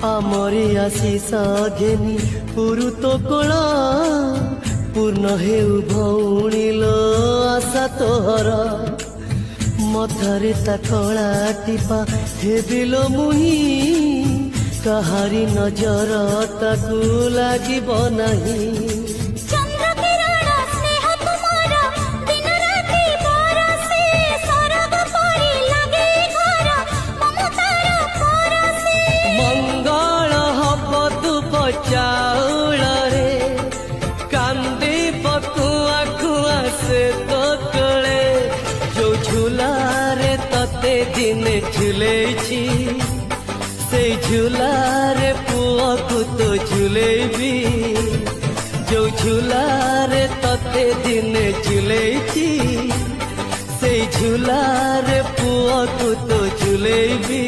ଆମରି ଆଶିଷ ଘେନି ପୁରୁତ କୋଳ ପୂର୍ଣ୍ଣ ହେଉ ଭଉଣୀଲ ଆଶା ତୋହର ମଥାରେ ତା କଳା ଟିପା ହେବିଲ ମୁହିଁ କାହାରି ନଜର ତାକୁ ଲାଗିବ ନାହିଁ। ମଙ୍ଗଳ ହବ ଧୂପ ଚାଉଳରେ କାନ୍ଦିବ କୁଆ କୁଆ ସେ ତୋଳେ ଯୋଉ ଝୁଲାରେ ତତେ ଦିନେ ଝୁଲେଇଛି ସେଇ ଝୁଲାରେ ପୁଅକୁ ତ ଝୁଲେଇବି ଯୋଉ ଝୁଲାରେ ତତେ ଦିନେ ଝୁଲେଇଛି ସେଇ ଝୁଲାରେ ପୁଅକୁ ତ ଝୁଲେଇବି।